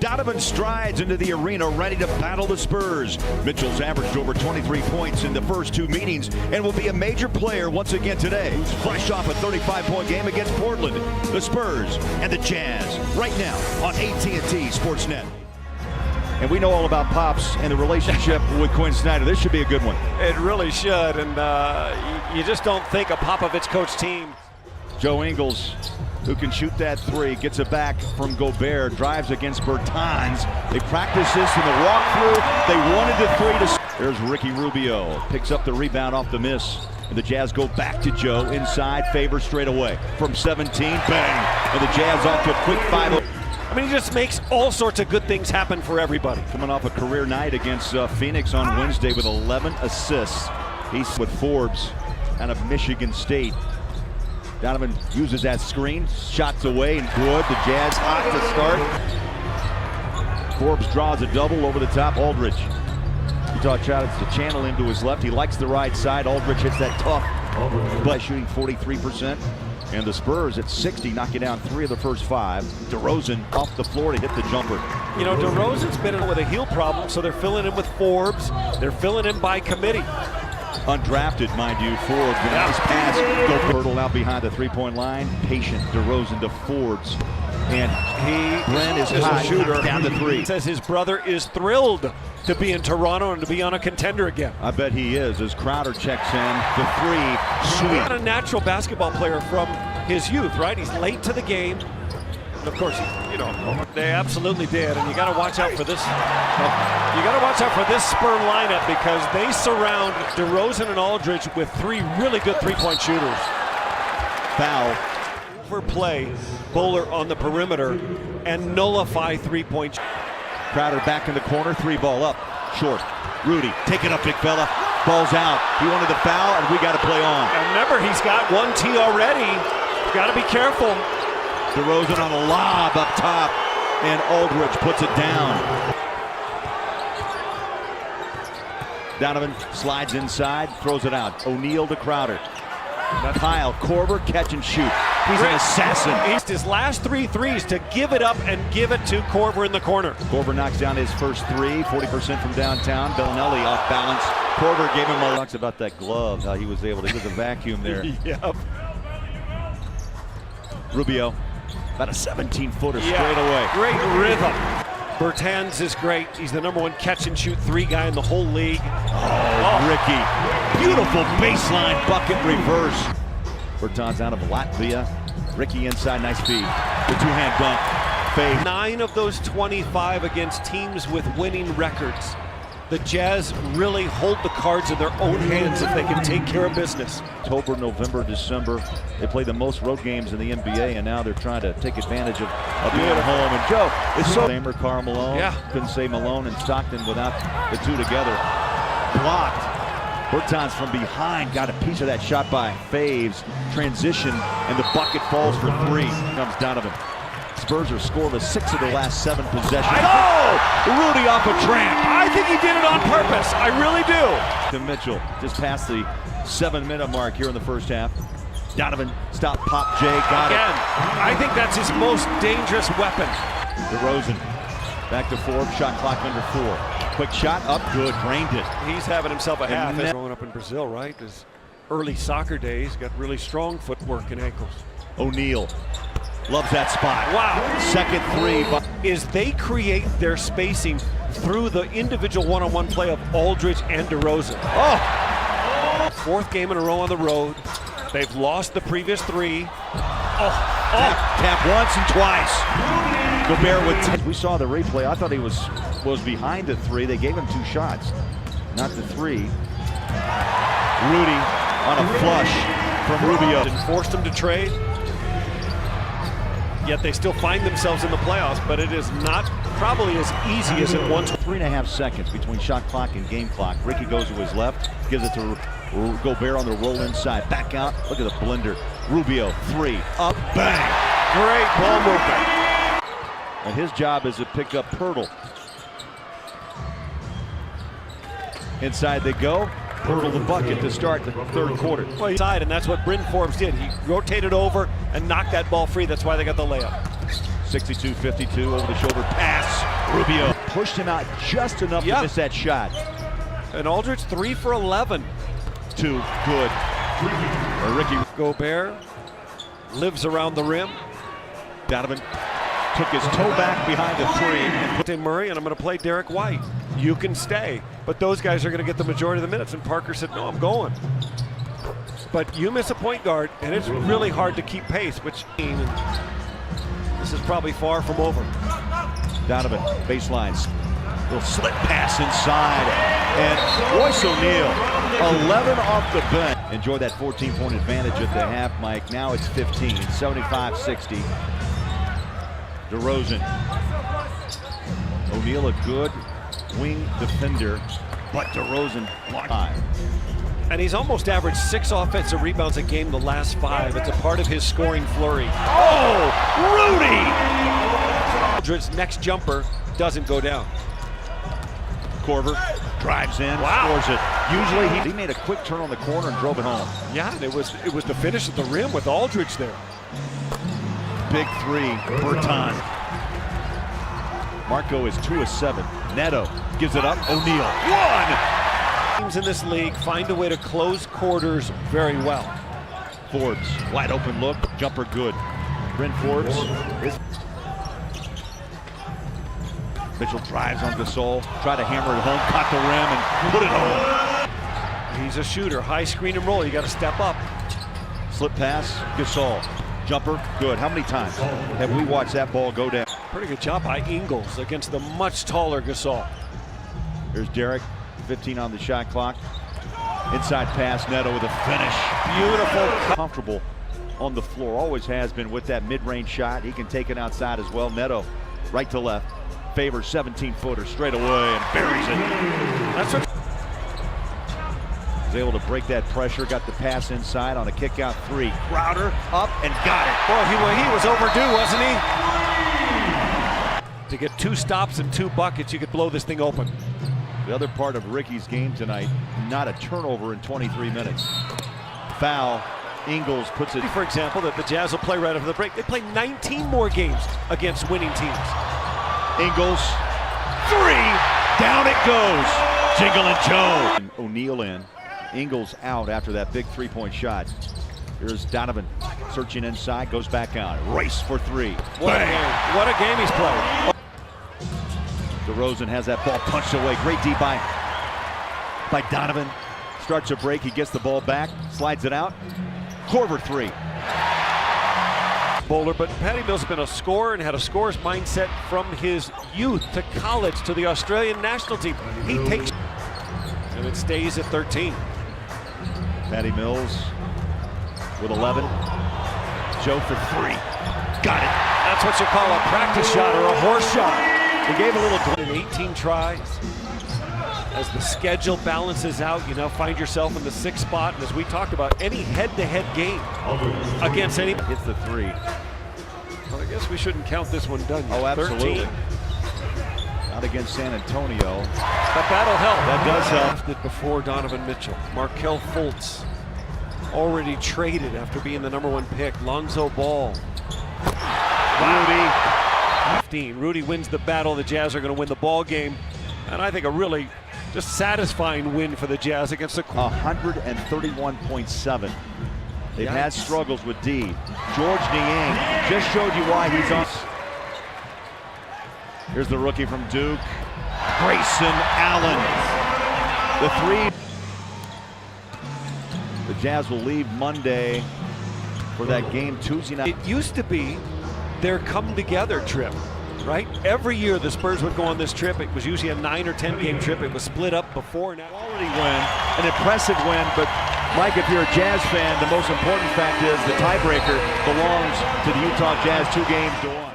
Donovan strides into the arena ready to battle the Spurs. Mitchell's averaged over 23 points in the first two meetings and will be a major player once again today. Fresh off a 35-point game against Portland, the Spurs and the Jazz right now on AT&T Sportsnet. And we know all about Pops and the relationship with Quinn Snyder. This should be a good one. It really should, and you just don't think a Popovich coach team. Joe Ingles, who can shoot that three, gets it back from Gobert, drives against Bertans. They practice this in the walkthrough. They wanted the three to. There's Ricky Rubio, picks up the rebound off the miss. And the Jazz go back to Joe inside, Favor straight away from 17, bang! And the Jazz off to a quick 5-0. I mean, he just makes all sorts of good things happen for everybody. Coming off a career night against Phoenix on Wednesday with 11 assists. He's with Forbes out of Michigan State. Donovan uses that screen, shots away and good. The Jazz hot to start. Forbes draws a double over the top. Aldridge. Utah tries to channel him to his left. He likes the right side. Aldridge hits that tough, but shooting 43%. And the Spurs at 60, knocking down 3 of the first 5. DeRozan off the floor to hit the jumper. You know, DeRozan's been in with a heel problem, so they're filling in with Forbes. They're filling in by committee. Undrafted, mind you, Forbes. Nice pass. Go Pirtle out behind the three-point line. Patient DeRozan to Forbes. And Brent is hot, shooter down to 3. He says his brother is thrilled to be in Toronto and to be on a contender again. I bet he is, as Crowder checks in. The 3, sweet. Not a natural basketball player from his youth, right? He's late to the game. And of course, you know, they absolutely did. And you got to watch out for this. You got to watch out for this Spur lineup because they surround DeRozan and Aldridge with 3 really good three-point shooters. Foul. Overplay Bowler on the perimeter and nullify three-point. Crowder back in the corner, 3-ball up, short. Rudy, take it up, big fella. Ball's out. He wanted the foul, and we got to play on. And remember, he's got 1 T already. Got to be careful. DeRozan on a lob up top, and Aldridge puts it down. Donovan slides inside, throws it out. O'Neal to Crowder. Kyle Korver, catch and shoot. He's an assassin. He's his last 3 threes to give it up and give it to Korver in the corner. Korver knocks down his first 3, 40% from downtown. Bellinelli off balance. Korver gave him a talks about that glove, how he was able to get the vacuum there. Yep. Rubio, about a 17-footer straight away. Great rhythm. Bertans is great. He's the #1 catch and shoot 3 guy in the whole league. Oh, Ricky. Beautiful baseline bucket reverse. Bertans out of Latvia. Ricky inside, nice feed. The 2-hand dunk. Fade. 9 of those 25 against teams with winning records. The Jazz really hold the cards in their own hands if they can take care of business. October, November, December, they play the most road games in the NBA, and now they're trying to take advantage of being at home. And Joe, it's so Famer, Karl Malone. Yeah. Couldn't say Malone and Stockton without the 2 together. Blocked. Bertans from behind got a piece of that shot by Faves. Transition, and the bucket falls for 3. Comes Donovan. Spurs are scoreless 6 of their last 7 possessions. Oh! Rudy off a tramp. I think he did it on purpose. I really do. To Mitchell, just past the 7-minute mark here in the first half. Donovan, stop, pop, Jay, got Again, it. I think that's his most dangerous weapon. DeRozan, back to Forbes, shot clock under 4. Quick shot, up, good, drained it. He's having himself a half. Growing up in Brazil, right? His early soccer days, got really strong footwork and ankles. O'Neal, loves that spot. Wow. Second 3. Is they create their spacing through the individual one-on-one play of Aldridge and DeRozan. Oh! 4th game in a row on the road. They've lost the previous 3. Tap once and twice. Gobert with 10. We saw the replay. I thought he was behind the 3. They gave him 2 shots, not the 3. Rudy on a flush from Rubio. And forced him to trade. Yet they still find themselves in the playoffs, but it is not probably as easy as it once. 3.5 seconds between shot clock and game clock. Ricky goes to his left, gives it to Gobert on the roll inside. Back out, look at the blender. Rubio, 3, up, bang. Great ball movement. And his job is to pick up Pirtle. Inside they go. Pirtle the bucket to start the 3rd quarter. Well, and that's what Bryn Forbes did. He rotated over and knocked that ball free. That's why they got the layup. 62-52 over the shoulder pass. Rubio pushed him out just enough to miss that shot. And Aldridge 3 for 11. Too good. Ricky Gobert lives around the rim. Donovan took his toe back behind the three and Put in Murray, and I'm going to play Derek White. You can stay. But those guys are going to get the majority of the minutes. And Parker said, no, I'm going. But you miss a point guard, and it's really hard to keep pace, which this is probably far from over. Donovan, baselines. Little slip pass inside. And Royce O'Neal, 11 off the bench. Enjoy that 14-point advantage at the half, Mike. Now it's 15, 75-60. DeRozan. O'Neal, a good wing defender, but DeRozan blocked. And he's almost averaged 6 offensive rebounds a game the last 5. It's a part of his scoring flurry. Oh, Rudy! Aldridge's next jumper doesn't go down. Korver drives in, scores it. Usually he made a quick turn on the corner and drove it home. Yeah, and it was the finish at the rim with Aldridge there. Big three, Berton. Marco is 2 of 7. Neto gives it up. O'Neal, 1! Teams in this league find a way to close quarters very well. Forbes, wide open look, jumper good. Bryn Forbes. Mitchell drives on Gasol, try to hammer it home, caught the rim and put it home. He's a shooter, high screen and roll, you got to step up. Slip pass, Gasol, jumper, good. How many times have we watched that ball go down? Pretty good job by Ingles against the much taller Gasol. Here's Derek, 15 on the shot clock. Inside pass, Neto with a finish. Beautiful. Comfortable on the floor, always has been with that mid-range shot. He can take it outside as well. Neto, right to left. Favors 17-footer straight away and buries it. That's what was able to break that pressure, got the pass inside on a kick-out three. Crowder up and got it. Boy, he was overdue, wasn't he? To get 2 stops and 2 buckets, you could blow this thing open. The other part of Ricky's game tonight, not a turnover in 23 minutes. Foul, Ingles puts it. For example, that the Jazz will play right after the break. They play 19 more games against winning teams. Ingles, 3, down it goes. Jingle and Joe. O'Neal in, Ingles out after that big 3-point shot. Here's Donovan searching inside, goes back out. Race for 3. What a game. What a game he's played. DeRozan has that ball punched away. Great D by Donovan. Starts a break, he gets the ball back, slides it out. Korver 3. Bowler, but Patty Mills has been a scorer and had a scorer's mindset from his youth to college to the Australian national team. He takes, and it stays at 13. Patty Mills with 11. Joe for 3. Got it. That's what you call a practice shot or a horse shot. He gave a little in 18 tries. As the schedule balances out, you now find yourself in the 6th spot. And as we talked about, any head-to-head game against any hits the 3. Well, I guess we shouldn't count this one done yet. Oh, absolutely. 13. Not against San Antonio. But that'll help. That does help. Drafted before Donovan Mitchell. Markelle Fultz already traded after being the #1 pick. Lonzo Ball. Rudy. 15. Rudy wins the battle. The Jazz are going to win the ball game. And I think a really just satisfying win for the Jazz against the 131.7. They've had struggles with D. George Niang just showed you why he's on. Here's the rookie from Duke, Grayson Allen. The 3. The Jazz will leave Monday for that game Tuesday night. It used to be their come-together trip. Right? Every year the Spurs would go on this trip. It was usually a 9 or 10 game trip. It was split up before and after. Quality win, an impressive win, but Mike, if you're a Jazz fan, the most important fact is the tiebreaker belongs to the Utah Jazz 2 games to 1.